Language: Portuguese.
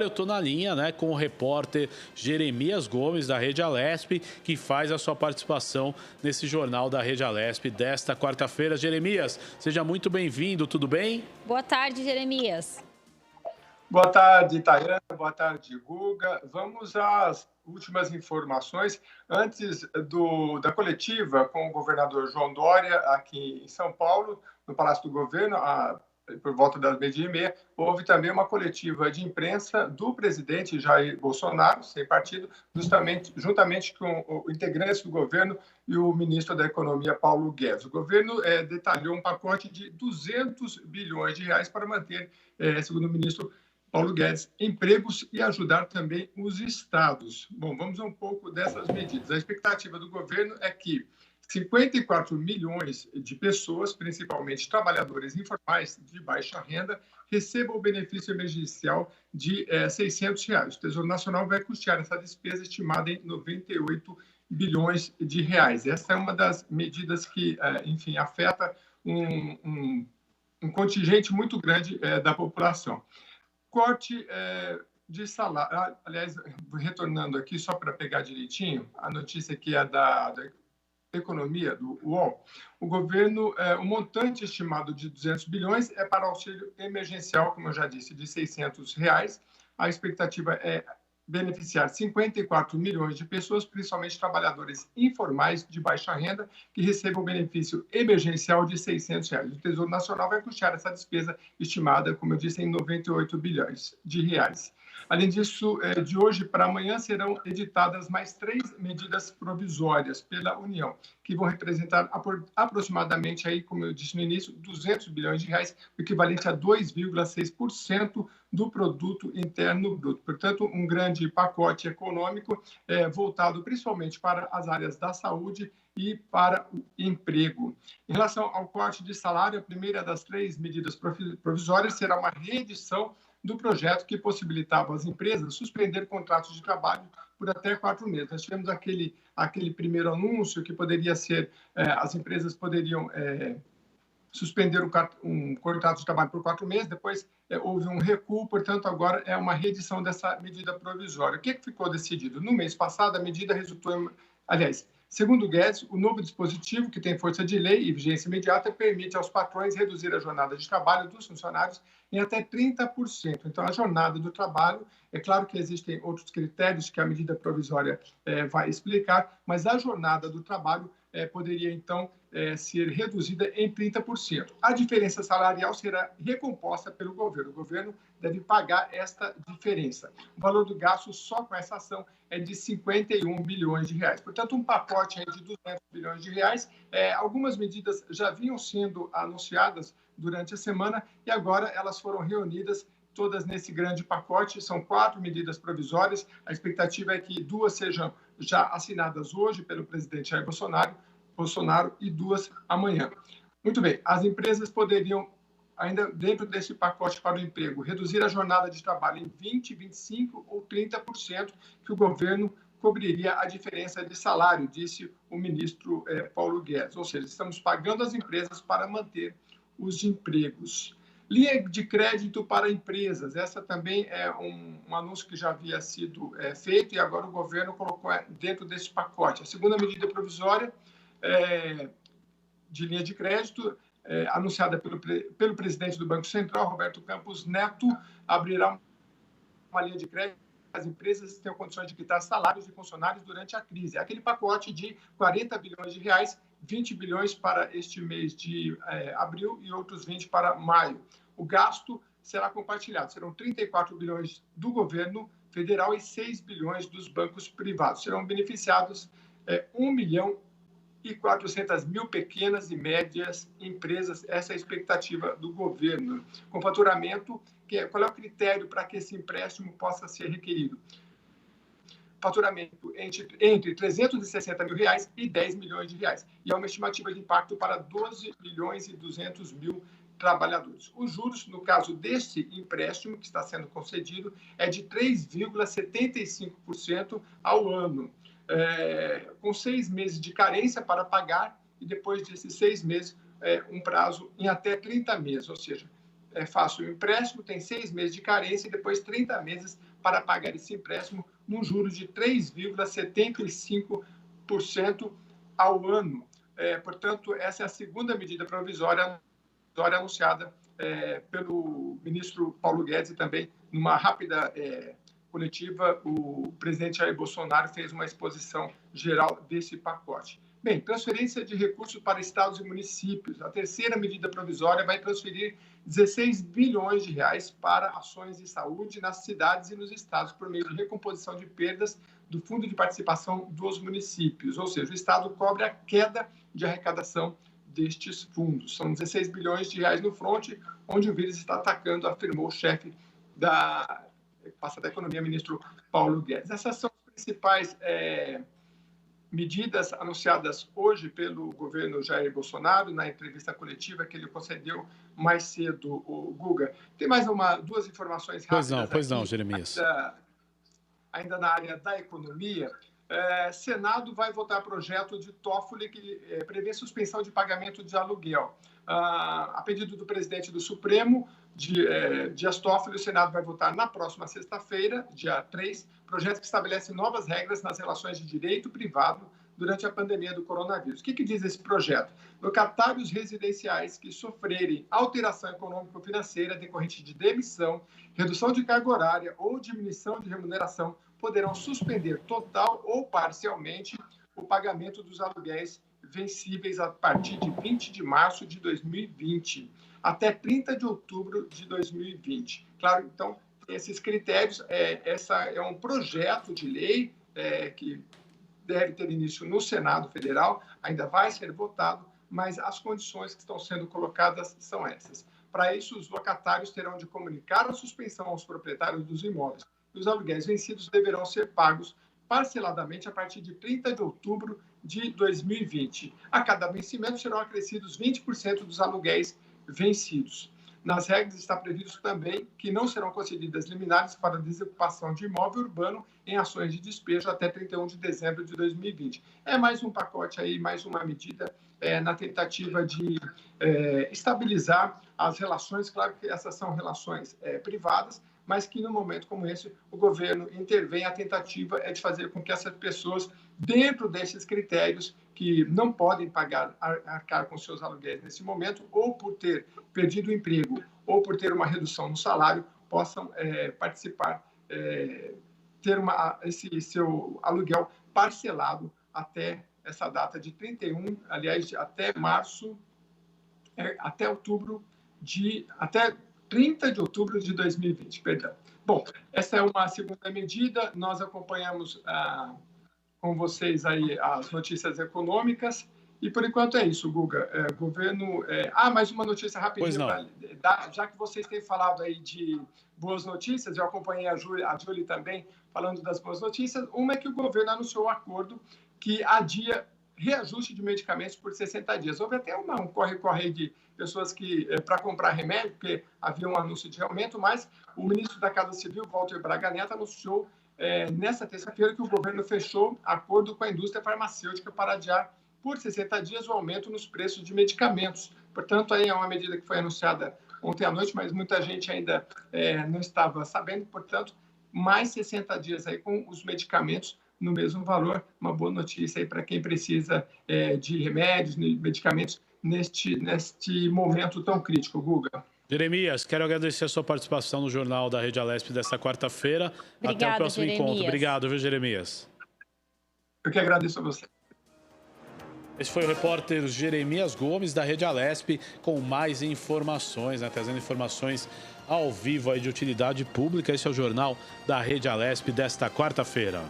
Eu estou na linha, né, com o repórter Jeremias Gomes, da Rede Alesp, que faz a sua participação nesse jornal da Rede Alesp desta quarta-feira. Jeremias, seja muito bem-vindo, tudo bem? Boa tarde, Jeremias. Boa tarde, Tayana. Boa tarde, Guga. Vamos às últimas informações. Antes da coletiva com o governador João Dória, aqui em São Paulo, no Palácio do Governo, por volta das 12h30, houve também uma coletiva de imprensa do presidente Jair Bolsonaro, sem partido, juntamente com integrantes do governo e o ministro da Economia, Paulo Guedes. O governo detalhou um pacote de 200 bilhões de reais para manter, segundo o ministro Paulo Guedes, empregos e ajudar também os estados. Bom, vamos a um pouco dessas medidas. A expectativa do governo é que 54 milhões de pessoas, principalmente trabalhadores informais de baixa renda, recebam o benefício emergencial de R$ 600. O Tesouro Nacional vai custear essa despesa estimada em 98 bilhões de reais. Essa é uma das medidas que, enfim, afeta um contingente muito grande da população. Corte de salário. Aliás, retornando aqui, só para pegar direitinho, a notícia aqui é da Economia, do UOL. O governo, o montante estimado de 200 bilhões é para auxílio emergencial, como eu já disse, de R$ 600. A expectativa é beneficiar 54 milhões de pessoas, principalmente trabalhadores informais de baixa renda, que recebam o benefício emergencial de R$ 600. O Tesouro Nacional vai custear essa despesa estimada, como eu disse, em 98 bilhões de reais. Além disso, de hoje para amanhã serão editadas mais 3 medidas provisórias pela União, que vão representar aproximadamente, aí, como eu disse no início, 200 bilhões de reais, o equivalente a 2,6% do produto interno bruto. Portanto, um grande pacote econômico voltado principalmente para as áreas da saúde e para o emprego. Em relação ao corte de salário, a primeira das 3 medidas provisórias será uma reedição do projeto que possibilitava às empresas suspender contratos de trabalho por até 4 meses. Nós tivemos aquele primeiro anúncio que poderia ser, as empresas poderiam suspender um contrato de trabalho por 4 meses, depois houve um recuo, portanto, agora é uma reedição dessa medida provisória. O que ficou decidido? No mês passado, a medida resultou aliás, segundo Guedes, o novo dispositivo, que tem força de lei e vigência imediata, permite aos patrões reduzir a jornada de trabalho dos funcionários em até 30%. Então, a jornada do trabalho, é claro que existem outros critérios que a medida provisória vai explicar, mas a jornada do trabalho poderia, então, ser reduzida em 30%. A diferença salarial será recomposta pelo governo. O governo deve pagar esta diferença. O valor do gasto só com essa ação é de 51 bilhões de reais. Portanto, um pacote aí de 200 bilhões de reais. Algumas medidas já vinham sendo anunciadas durante a semana e agora elas foram reunidas todas nesse grande pacote. São 4 medidas provisórias. A expectativa é que 2 sejam já assinadas hoje pelo presidente Jair Bolsonaro e 2 amanhã. Muito bem, as empresas poderiam, ainda dentro desse pacote para o emprego, reduzir a jornada de trabalho em 20%, 25% ou 30%, que o governo cobriria a diferença de salário, disse o ministro Paulo Guedes. Ou seja, estamos pagando as empresas para manter os empregos. Linha de crédito para empresas. Essa também é um anúncio que já havia sido feito e agora o governo colocou dentro desse pacote. A segunda medida provisória de linha de crédito, anunciada pelo presidente do Banco Central, Roberto Campos Neto, abrirá uma linha de crédito. As empresas tenham condições de quitar salários de funcionários durante a crise. É aquele pacote de 40 bilhões de reais, 20 bilhões para este mês de abril e outros 20 para maio. O gasto será compartilhado. Serão 34 bilhões do governo federal e 6 bilhões dos bancos privados. Serão beneficiados 1.400.000 pequenas e médias empresas. Essa é a expectativa do governo. Com faturamento, qual é o critério para que esse empréstimo possa ser requerido? Faturamento entre 360 mil reais e 10 milhões de reais. E é uma estimativa de impacto para 12 milhões e 200 mil trabalhadores. Os juros, no caso deste empréstimo que está sendo concedido, é de 3,75% ao ano. Com 6 meses de carência para pagar e depois desses 6 meses, um prazo em até 30 meses, ou seja, faça o empréstimo, tem 6 meses de carência e depois 30 meses para pagar esse empréstimo num juros de 3,75% ao ano. Portanto, essa é a segunda medida provisória anunciada pelo ministro Paulo Guedes e também numa rápida coletiva, o presidente Jair Bolsonaro fez uma exposição geral desse pacote. Bem, transferência de recursos para estados e municípios. A terceira medida provisória vai transferir 16 bilhões de reais para ações de saúde nas cidades e nos estados por meio de recomposição de perdas do Fundo de Participação dos Municípios. Ou seja, o estado cobre a queda de arrecadação destes fundos. São 16 bilhões de reais no fronte, onde o vírus está atacando, afirmou o chefe da pasta da Economia, ministro Paulo Guedes. Essas são as principais medidas anunciadas hoje pelo governo Jair Bolsonaro na entrevista coletiva que ele concedeu mais cedo, o Guga. Tem mais duas informações rápidas. Pois não, Jeremias. Ainda na área da economia, Senado vai votar projeto de Toffoli que prevê suspensão de pagamento de aluguel. A pedido do presidente do Supremo, Dias Toffoli, o Senado vai votar na próxima sexta-feira, dia 3, projeto que estabelece novas regras nas relações de direito privado durante a pandemia do coronavírus. O que diz esse projeto? Locatários residenciais que sofrerem alteração econômico-financeira decorrente de demissão, redução de carga horária ou diminuição de remuneração poderão suspender total ou parcialmente o pagamento dos aluguéis vencíveis a partir de 20 de março de 2020 até 30 de outubro de 2020. Claro, então, esses critérios, essa é um projeto de lei que deve ter início no Senado Federal, ainda vai ser votado, mas as condições que estão sendo colocadas são essas. Para isso, os locatários terão de comunicar a suspensão aos proprietários dos imóveis. E os aluguéis vencidos deverão ser pagos parceladamente a partir de 30 de outubro de 2020. A cada vencimento serão acrescidos 20% dos aluguéis vencidos. Nas regras está previsto também que não serão concedidas liminares para desocupação de imóvel urbano em ações de despejo até 31 de dezembro de 2020. É mais um pacote aí, mais uma medida na tentativa de estabilizar as relações. Claro que essas são relações privadas, mas que no momento como esse o governo intervém. A tentativa é de fazer com que essas pessoas, dentro desses critérios, que não podem pagar, arcar com seus aluguéis nesse momento, ou por ter perdido o emprego, ou por ter uma redução no salário, possam participar, ter esse seu aluguel parcelado até essa data de 31, aliás, até março, até 30 de outubro de 2020, perdão. Bom, essa é uma segunda medida. Nós acompanhamos com vocês aí as notícias econômicas. E, por enquanto, é isso, Guga. Governo... mais uma notícia rapidinho. Já que vocês têm falado aí de boas notícias, eu acompanhei a Júlia também falando das boas notícias. Uma é que o governo anunciou um acordo que adia reajuste de medicamentos por 60 dias. Houve até um corre-corre de pessoas que para comprar remédio, porque havia um anúncio de aumento, mas o ministro da Casa Civil, Walter Braga Neto, anunciou nesta terça-feira que o governo fechou acordo com a indústria farmacêutica para adiar por 60 dias o aumento nos preços de medicamentos. Portanto, aí é uma medida que foi anunciada ontem à noite, mas muita gente ainda não estava sabendo. Portanto, mais 60 dias aí com os medicamentos no mesmo valor. Uma boa notícia aí para quem precisa de remédios, de medicamentos neste momento tão crítico, Guga. Jeremias, quero agradecer a sua participação no Jornal da Rede Alesp desta quarta-feira. Até o próximo encontro. Obrigado, viu, Jeremias? Eu que agradeço a você. Esse foi o repórter Jeremias Gomes, da Rede Alesp, com mais informações, trazendo informações ao vivo aí de utilidade pública. Esse é o Jornal da Rede Alesp desta quarta-feira.